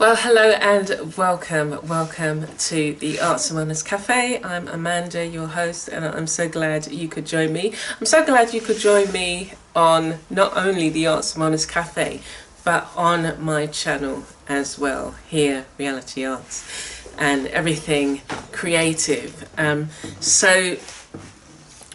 Well, hello and welcome to the Arts and Wellness Café. I'm Amanda, your host, and I'm so glad you could join me. I'm so glad you could join me on not only the Arts and Wellness Café, but on my channel as well, here, Realityarts, and everything creative. So,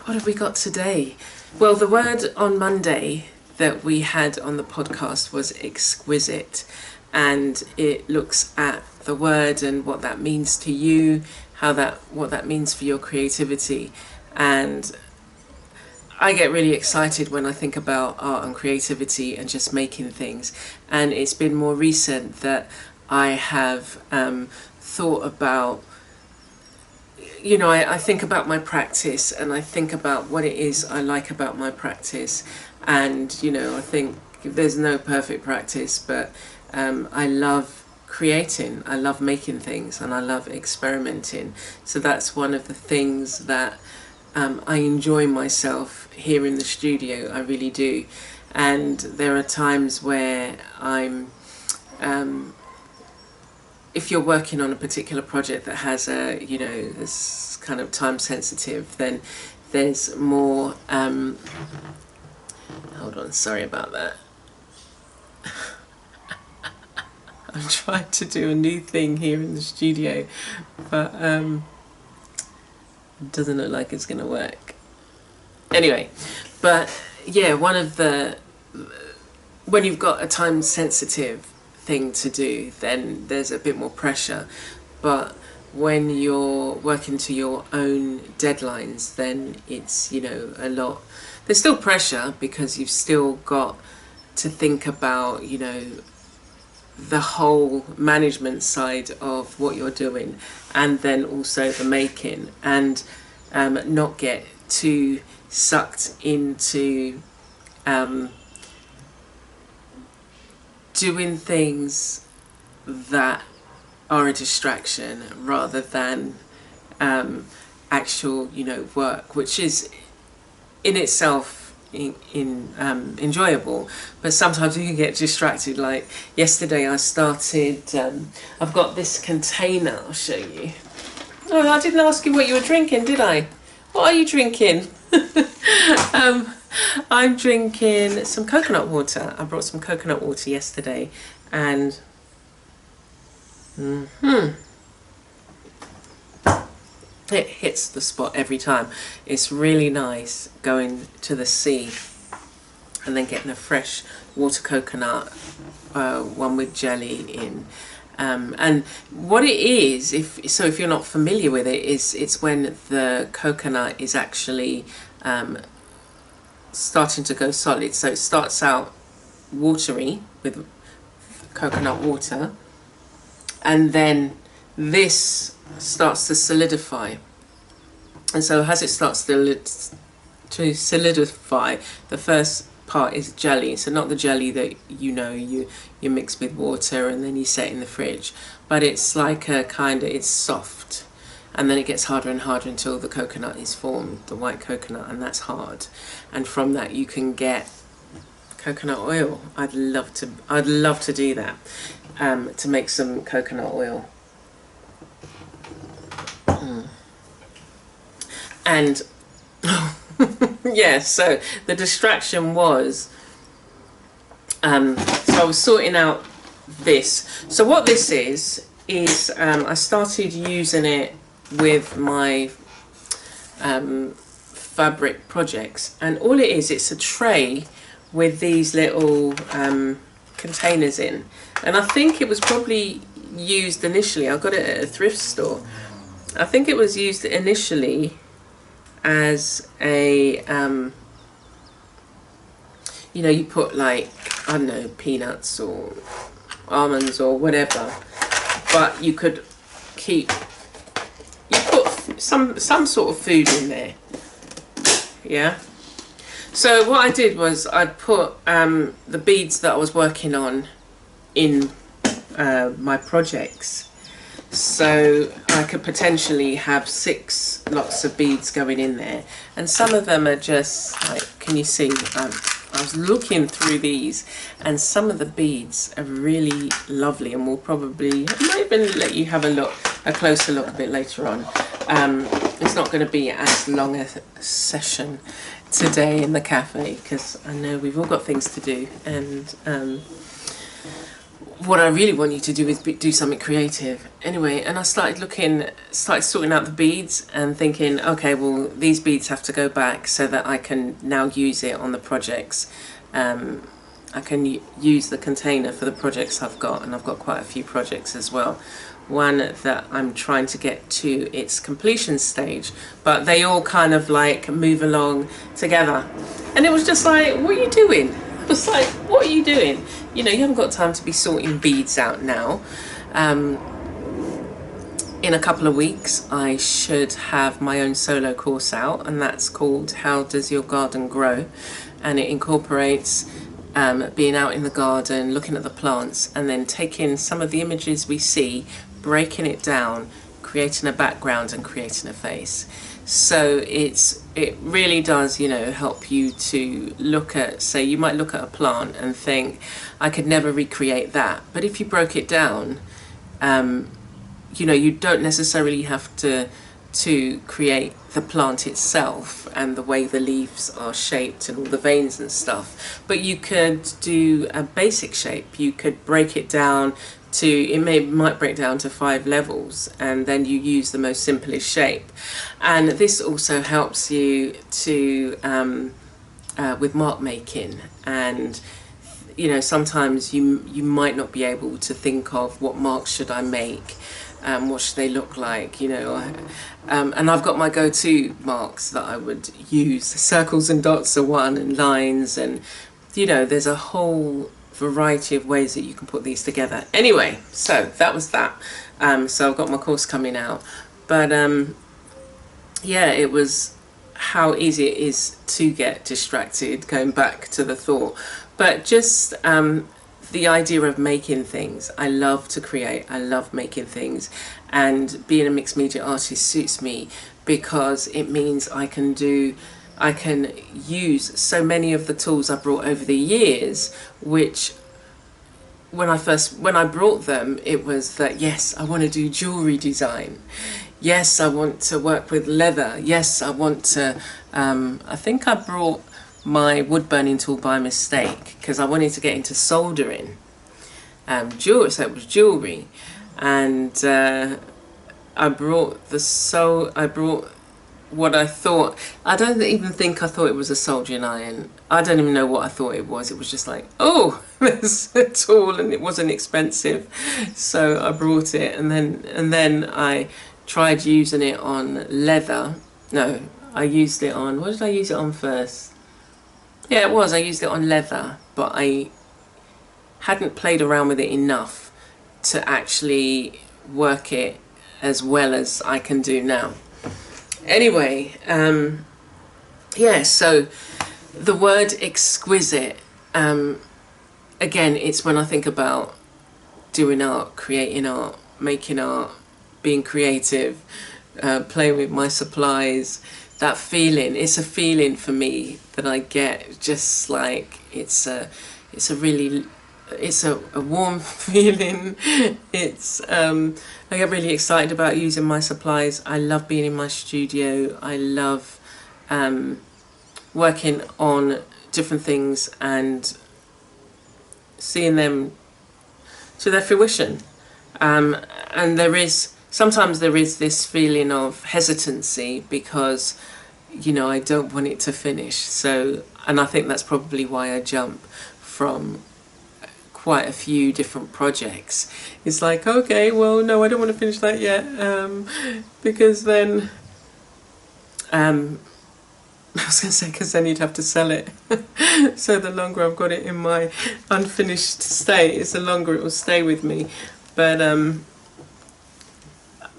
what have we got today? Well, the word on Monday that we had on the podcast was exquisite. And it looks at the word and what that means to you, what that means for your creativity. And I get really excited when I think about art and creativity and just making things. And it's been more recent that I have thought about, I think about my practice and I think about what it is I like about my practice. And, I think there's no perfect practice, but I love creating, I love making things, and I love experimenting. So that's one of the things that I enjoy myself here in the studio. I really do. And there are times where if you're working on a particular project that has this kind of time sensitive, then there's more, hold on, sorry about that. I'm trying to do a new thing here in the studio, but it doesn't look like it's going to work. Anyway, but yeah, when you've got a time sensitive thing to do, then there's a bit more pressure. But when you're working to your own deadlines, then it's, a lot. There's still pressure because you've still got to think about, the whole management side of what you're doing, and then also the making, and not get too sucked into doing things that are a distraction rather than actual work, which is in itself enjoyable, but sometimes you can get distracted. Like yesterday I started, I've got this container, I'll show you. Oh, I didn't ask you what you were drinking, did I? What are you drinking? I'm drinking some coconut water. I brought some coconut water yesterday, and it hits the spot every time. It's really nice going to the sea and then getting a fresh water coconut, one with jelly in. And what it is, if you're not familiar with it, it's when the coconut is actually starting to go solid. So it starts out watery with coconut water, and then this starts to solidify. And so as it starts to solidify, the first part is jelly. So not the jelly that you mix with water and then you set in the fridge, but it's like it's soft, and then it gets harder and harder until the coconut is formed, the white coconut, and that's hard. And from that you can get coconut oil. I'd love to do that, to make some coconut oil. And yeah, so the distraction was, so I was sorting out this. So what this is I started using it with my fabric projects, and all it is, it's a tray with these little containers in, and I think it was probably used initially, I got it at a thrift store. I think it was used initially as a you put, like, I don't know, peanuts or almonds or whatever, but you put some sort of food in there. Yeah, so what I did was I put the beads that I was working on in my projects. So I could potentially have 6 lots of beads going in there, and some of them are just like, can you see? I was looking through these, and some of the beads are really lovely, and I might even let you have a closer look a bit later on. It's not going to be as long a session today in the cafe, because I know we've all got things to do, and what I really want you to do is do something creative. Anyway, and I started sorting out the beads and thinking, okay, well, these beads have to go back so that I can now use it on the projects. I can use the container for the projects I've got, and I've got quite a few projects as well. One that I'm trying to get to its completion stage, but they all kind of like move along together. And it was just like, what are you doing? It's like, what are you doing? You know, you haven't got time to be sorting beads out now. In a couple of weeks, I should have my own solo course out, and that's called How Does Your Garden Grow? And it incorporates being out in the garden, looking at the plants, and then taking some of the images we see, breaking it down, creating a background and creating a face. So it really does, you know, help you to look at, say, you might look at a plant and think, I could never recreate that. But if you broke it down, you know, you don't necessarily have to create the plant itself and the way the leaves are shaped and all the veins and stuff. But you could do a basic shape. You could break it down to, might break down to 5 levels, and then you use the most simplest shape. And this also helps you to with mark making, and you know, sometimes you might not be able to think of what marks should I make, what should they look like, you know. And I've got my go-to marks that I would use. Circles and dots are one, and lines, and you know, there's a whole variety of ways that you can put these together. Anyway, so that was that. So I've got my course coming out, but yeah, it was how easy it is to get distracted, going back to the thought. But just the idea of making things. I love to create, I love making things, and being a mixed media artist suits me because it means I can use so many of the tools I brought over the years, which when I brought them, it was that, yes, I want to do jewelry design. Yes, I want to work with leather. Yes, I want to, I think I brought my wood burning tool by mistake because I wanted to get into soldering jewelry, so it was jewelry. And I brought what I thought, I don't even think I thought it was a soldering iron. I don't even know what I thought it was. It was just like, oh, there's a tool, and it wasn't expensive. So I brought it, and then I tried using it on leather. No, I used it on, what did I use it on first? Yeah, it was, I used it on leather, but I hadn't played around with it enough to actually work it as well as I can do now. Anyway, yeah, so the word exquisite, again, it's when I think about doing art, creating art, making art, being creative, playing with my supplies, that feeling, it's a feeling for me that I get, just like it's a warm feeling. It's I get really excited about using my supplies. I love being in my studio. I love working on different things and seeing them to their fruition. And sometimes there is this feeling of hesitancy because, you know, I don't want it to finish. So, and I think that's probably why I jump from quite a few different projects. It's like, okay, well, no, I don't want to finish that yet, because then I was going to say, because then you'd have to sell it. So the longer I've got it in my unfinished state, the longer it will stay with me. But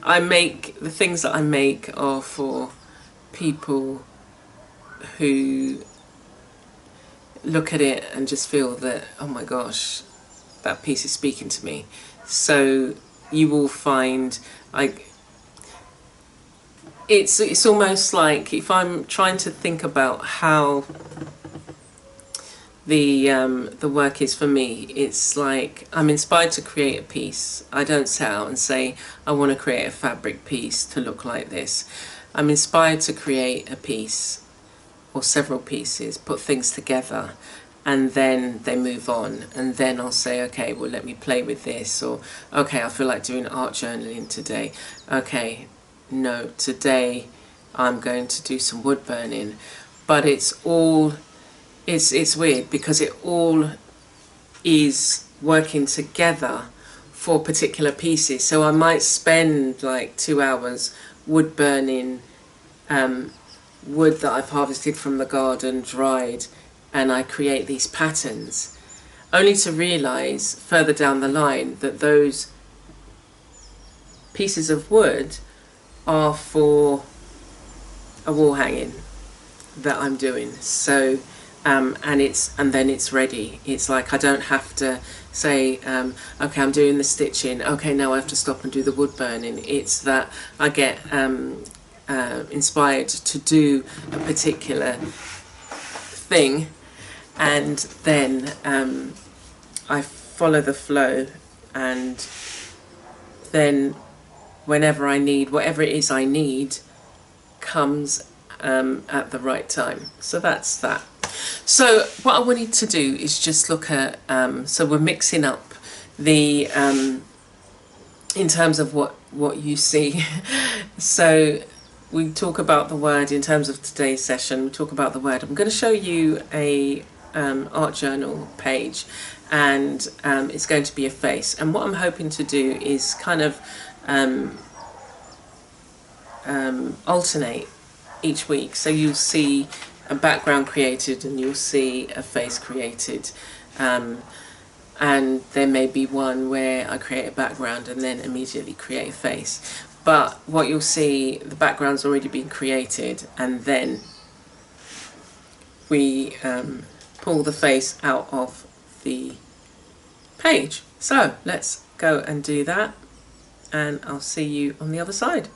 the things that I make are for people who look at it and just feel that, oh my gosh, that piece is speaking to me. So you will find, like, it's almost like, if I'm trying to think about how the work is for me. It's like I'm inspired to create a piece. I don't set out and say I want to create a fabric piece to look like this. I'm inspired to create a piece or several pieces, put things together, and then they move on, and then I'll say, okay, well, let me play with this, or okay, I feel like doing art journaling today. Okay, no, today I'm going to do some wood burning. But it's all, it's weird because it all is working together for particular pieces. So I might spend like 2 hours wood burning wood that I've harvested from the garden, dried, and I create these patterns, only to realise further down the line that those pieces of wood are for a wall hanging that I'm doing. So and then it's ready. It's like I don't have to say okay, I'm doing the stitching, okay, now I have to stop and do the wood burning. It's that I get inspired to do a particular thing, and then I follow the flow, and then whenever I need, whatever it is I need, comes at the right time. So that's that. So what I wanted to do is just look at, so we're mixing up the, in terms of what you see. So we talk about the word in terms of today's session. We talk about the word. I'm going to show you a art journal page, and it's going to be a face. And what I'm hoping to do is kind of alternate each week. So you'll see a background created and you'll see a face created. And there may be one where I create a background and then immediately create a face. But what you'll see, the background's already been created, and then we pull the face out of the page. So let's go and do that, and I'll see you on the other side.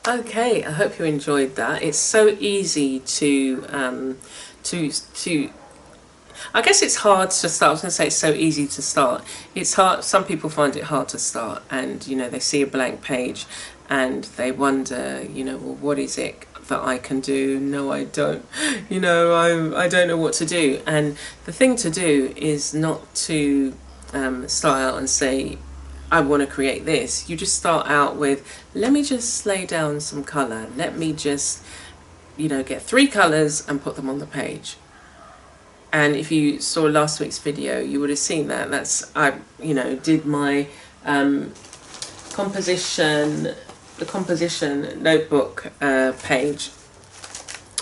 Okay, I hope you enjoyed that. It's so easy to I guess it's hard to start. I was going to say it's so easy to start. It's hard. Some people find it hard to start, and they see a blank page and they wonder, well, what is it that I can do? No, I don't. I don't know what to do. And the thing to do is not to start out and say, I want to create this. You just start out with, let me just lay down some colour. Let me just, get 3 colours and put them on the page. And if you saw last week's video, you would have seen that. I did my composition notebook page.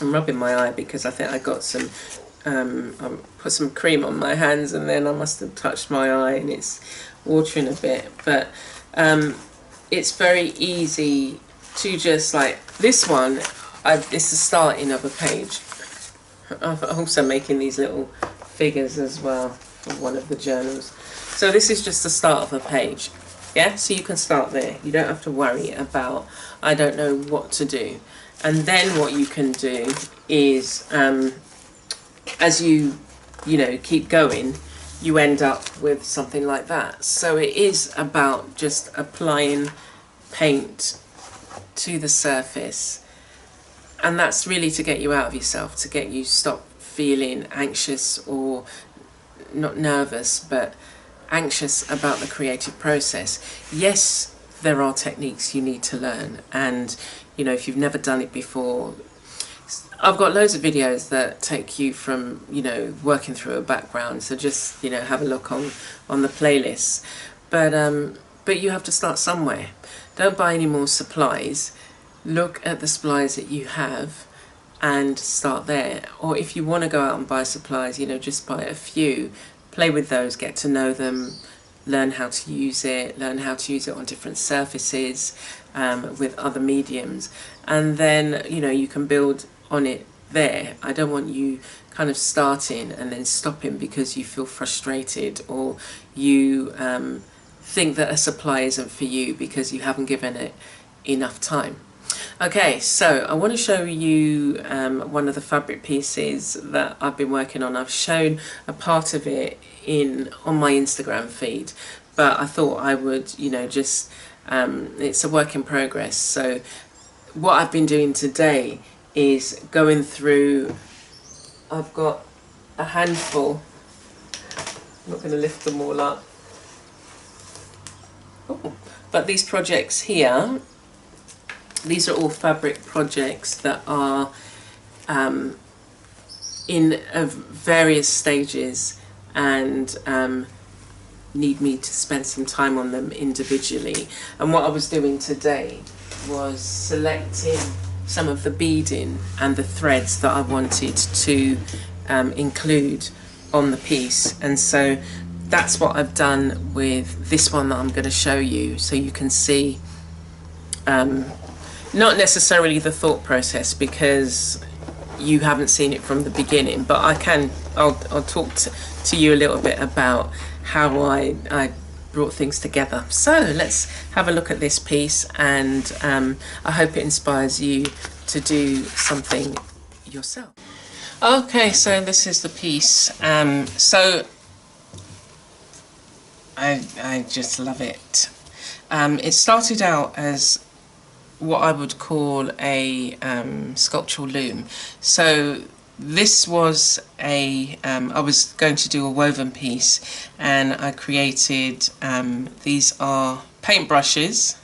I'm rubbing my eye because I think I got some, I put some cream on my hands and then I must have touched my eye and it's watering a bit. But it's very easy to just, like this one, it's the starting of a page. I'm also making these little figures as well for one of the journals. So this is just the start of a page. Yeah, so you can start there. You don't have to worry about, I don't know what to do. And then what you can do is, as you keep going, you end up with something like that. So it is about just applying paint to the surface. And that's really to get you out of yourself, to get you stop feeling anxious, or not nervous, but anxious about the creative process. Yes, there are techniques you need to learn. And, if you've never done it before, I've got loads of videos that take you from, working through a background. So just, have a look on the playlist. But you have to start somewhere. Don't buy any more supplies. Look at the supplies that you have and start there. Or if you want to go out and buy supplies, just buy a few, play with those, get to know them, learn how to use it, on different surfaces, with other mediums, and then you can build on it there. I don't want you kind of starting and then stopping because you feel frustrated, or you think that a supply isn't for you because you haven't given it enough time. Okay, so I want to show you one of the fabric pieces that I've been working on. I've shown a part of it on my Instagram feed, but I thought I would, just, it's a work in progress. So what I've been doing today is going through, I've got a handful, I'm not going to lift them all up, but these projects here, these are all fabric projects that are in various stages and need me to spend some time on them individually. And what I was doing today was selecting some of the beading and the threads that I wanted to include on the piece. And so that's what I've done with this one that I'm going to show you, so you can see not necessarily the thought process because you haven't seen it from the beginning, but I'll talk to you a little bit about how I brought things together. So let's have a look at this piece, and I hope it inspires you to do something yourself. Okay, so this is the piece. So I just love it. It started out as what I would call a sculptural loom. So this was I was going to do a woven piece, and I created, these are paintbrushes.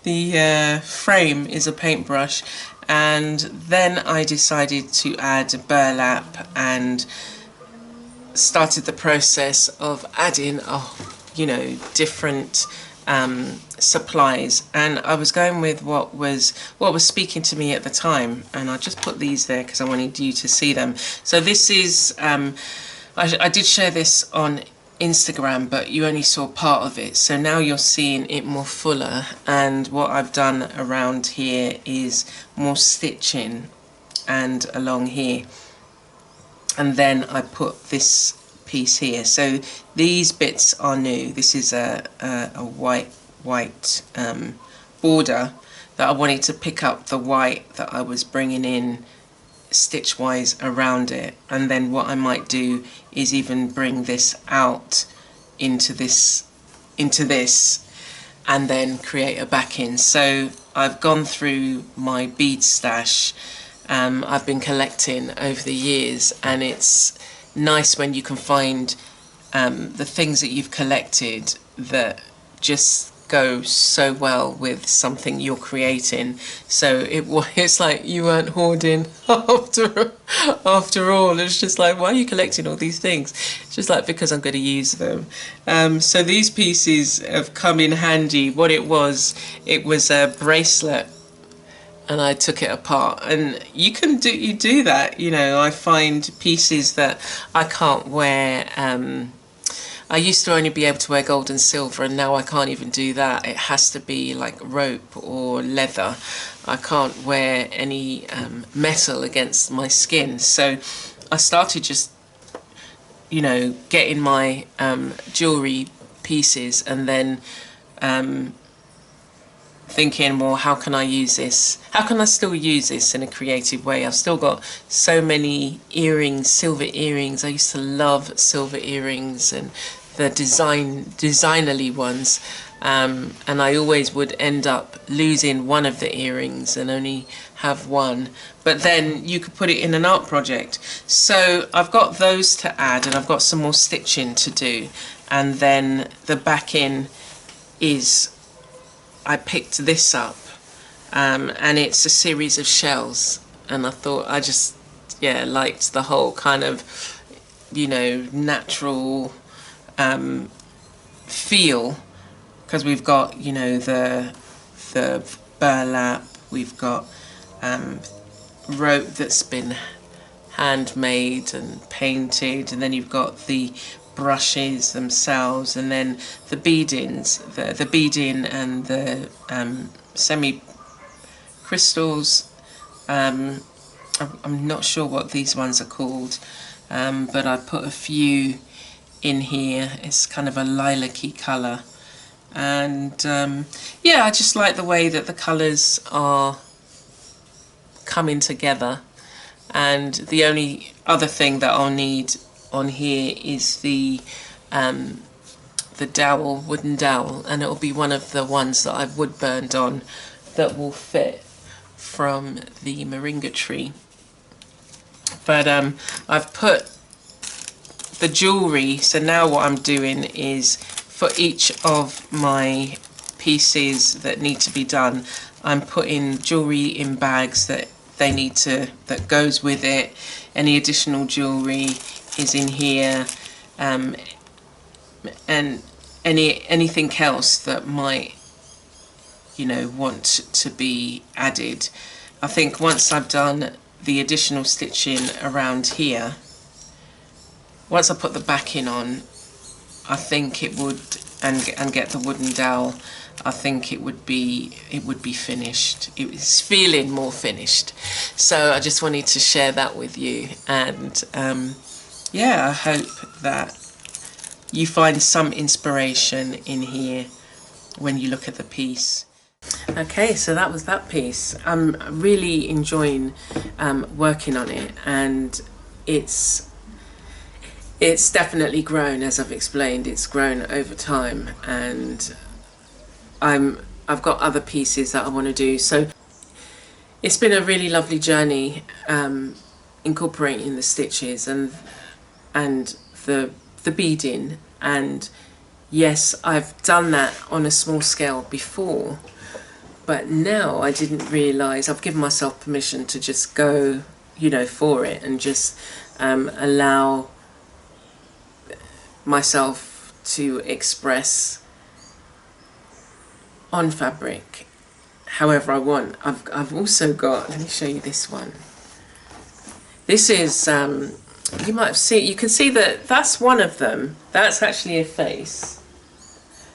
The frame is a paintbrush, and then I decided to add burlap and started the process of adding different supplies, and I was going with what was speaking to me at the time, and I just put these there because I wanted you to see them. So this is I did share this on Instagram, but you only saw part of it, so now you're seeing it more fuller. And what I've done around here is more stitching and along here, and then I put this piece here. So these bits are new. This is a white border that I wanted to pick up the white that I was bringing in stitch wise around it, and then what I might do is even bring this out into this and then create a backing. So I've gone through my bead stash I've been collecting over the years, and it's nice when you can find the things that you've collected that just go so well with something you're creating. So it's like you weren't hoarding after all. It's just like, why are you collecting all these things? It's just like, because I'm going to use them. So these pieces have come in handy. What it was a bracelet, and I took it apart. And you do that, you know. I find pieces that I can't wear. I used to only be able to wear gold and silver, and now I can't even do that. It has to be like rope or leather. I can't wear any metal against my skin. So I started just, you know, getting my jewellery pieces, and then thinking, well, how can I use this? How can I still use this in a creative way? I've still got so many earrings, silver earrings. I used to love silver earrings and the designerly ones. And I always would end up losing one of the earrings and only have one. But then you could put it in an art project. So I've got those to add, and I've got some more stitching to do. And then the backing is, I picked this up, and it's a series of shells, and I thought I just liked the whole kind of, you know, natural feel, because we've got, you know, the burlap, we've got rope that's been handmade and painted, and then you've got the brushes themselves, and then the beadings, the beading and the semi crystals. I'm not sure what these ones are called, but I put a few in here. It's kind of a lilac-y colour, and I just like the way that the colours are coming together. And the only other thing that I'll need on here is the dowel, wooden dowel, and it'll be one of the ones that I've wood burned on that will fit from the moringa tree. But I've put the jewellery, so now what I'm doing is, for each of my pieces that need to be done, I'm putting jewellery in bags that that goes with it. Any additional jewellery is in here, and anything else that might, you know, want to be added. I think once I've done the additional stitching around here, once I put the backing on, I think it would, and get the wooden dowel, I think it would be finished. It was feeling more finished. So I just wanted to share that with you, and I hope that you find some inspiration in here when you look at the piece. Okay, so that was that piece. I'm really enjoying working on it, and it's definitely grown, as I've explained. It's grown over time, and I've got other pieces that I want to do. So it's been a really lovely journey, incorporating the stitches and the beading. And yes, I've done that on a small scale before, but now I didn't realise, I've given myself permission to just go, you know, for it, and just allow myself to express on fabric however I want. I've also got, let me show you this one. This is you might have seen, you can see that that's one of them. That's actually a face,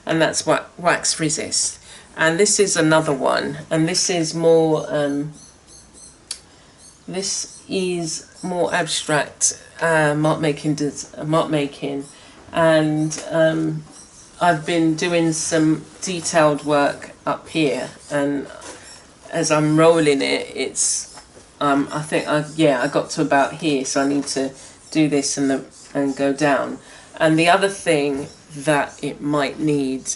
and that's what wax resist. And this is another one, and this is more abstract mark making, and I've been doing some detailed work up here, and as I'm rolling it, it's I think I got to about here, so I need to do this and go down. And the other thing that it might need,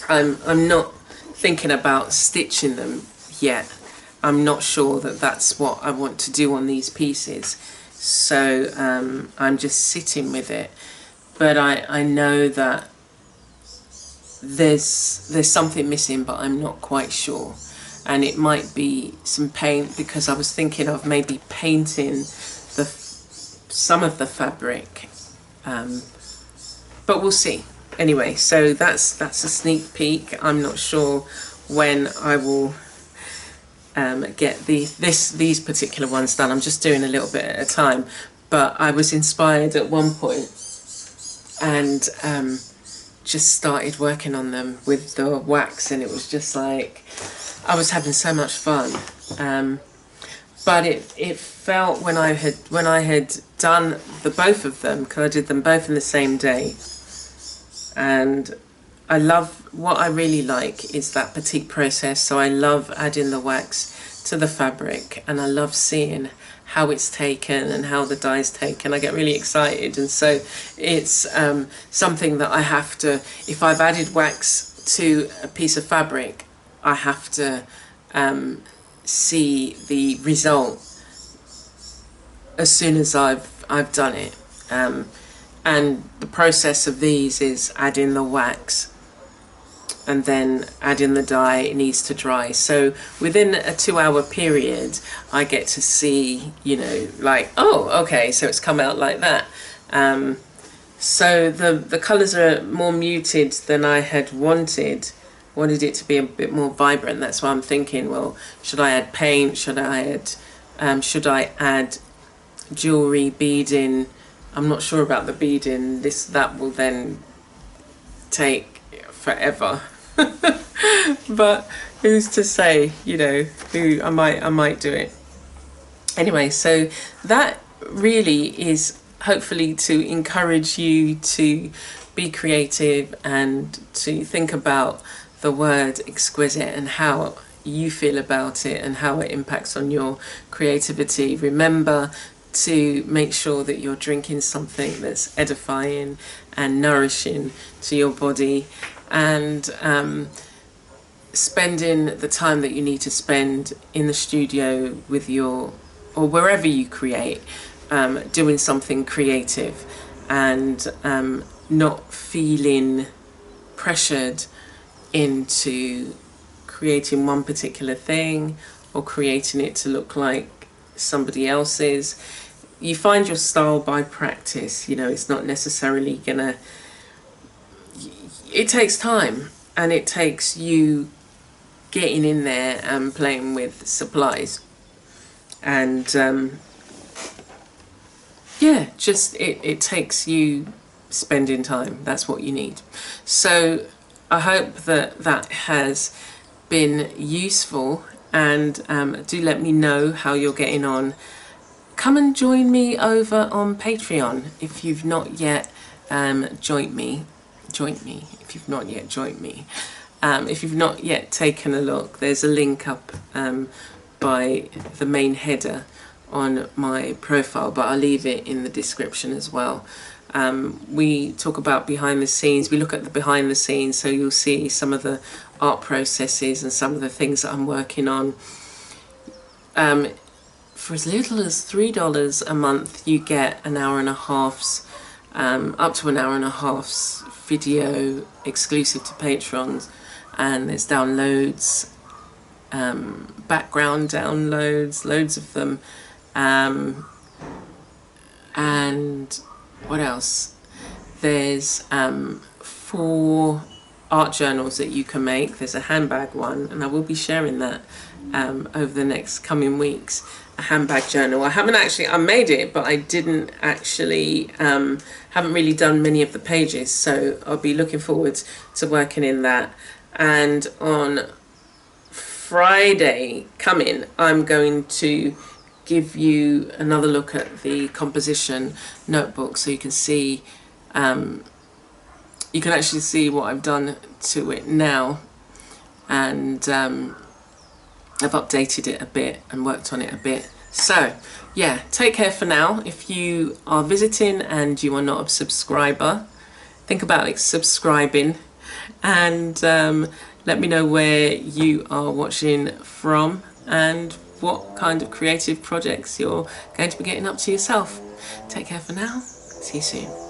I'm not thinking about stitching them yet. I'm not sure that that's what I want to do on these pieces, so I'm just sitting with it. But I know that there's something missing, but I'm not quite sure. And it might be some paint, because I was thinking of maybe painting some of the fabric, but we'll see. Anyway, so that's a sneak peek. I'm not sure when I will get these particular ones done. I'm just doing a little bit at a time, but I was inspired at one point and just started working on them with the wax, and it was just like I was having so much fun. But it felt, when I had done both of them, because I did them both in the same day, and I love, what I really like is that batik process. So I love adding the wax to the fabric, and I love seeing how it's taken and how the dye's taken. I get really excited, and so it's something that I have to, if I've added wax to a piece of fabric, I have to see the result as soon as I've done it. And the process of these is adding the wax and then adding the dye. It needs to dry. So within a 2-hour period, I get to see, you know, like, oh, okay, so it's come out like that. So the colours are more muted than I had wanted it to be a bit more vibrant. That's why I'm thinking, well, should I add paint? Should I add jewellery, beading? I'm not sure about the beading. That will then take forever. But who's to say, you know, I might do it. Anyway, so that really is hopefully to encourage you to be creative and to think about the word exquisite and how you feel about it and how it impacts on your creativity. Remember to make sure that you're drinking something that's edifying and nourishing to your body, and spending the time that you need to spend in the studio with or wherever you create, doing something creative, and not feeling pressured into creating one particular thing or creating it to look like somebody else's. You find your style by practice. You know, it's not necessarily gonna, it takes time, and it takes you getting in there and playing with supplies, and yeah, just it takes you spending time. That's what you need. So I hope that has been useful, and do let me know how you're getting on. Come and join me over on Patreon if you've not yet joined me. If you've not yet joined me. If you've not yet taken a look, there's a link up by the main header on my profile, but I'll leave it in the description as well. We talk about behind the scenes. We look at the behind the scenes, so you'll see some of the art processes and some of the things that I'm working on. For as little as $3 a month, you get an hour and a half's, up to an hour and a half's video exclusive to patrons, and there's downloads, background downloads, loads of them, and what else? There's 4 art journals that you can make. There's a handbag one, and I will be sharing that over the next coming weeks. A handbag journal. I made it, but I didn't actually, haven't really done many of the pages, so I'll be looking forward to working in that. And on Friday coming, I'm going to give you another look at the composition notebook, so you can see, you can actually see what I've done to it now, and I've updated it a bit and worked on it a bit. So yeah, take care for now. If you are visiting and you are not a subscriber, think about like subscribing, and let me know where you are watching from and what kind of creative projects you're going to be getting up to yourself. Take care for now. See you soon.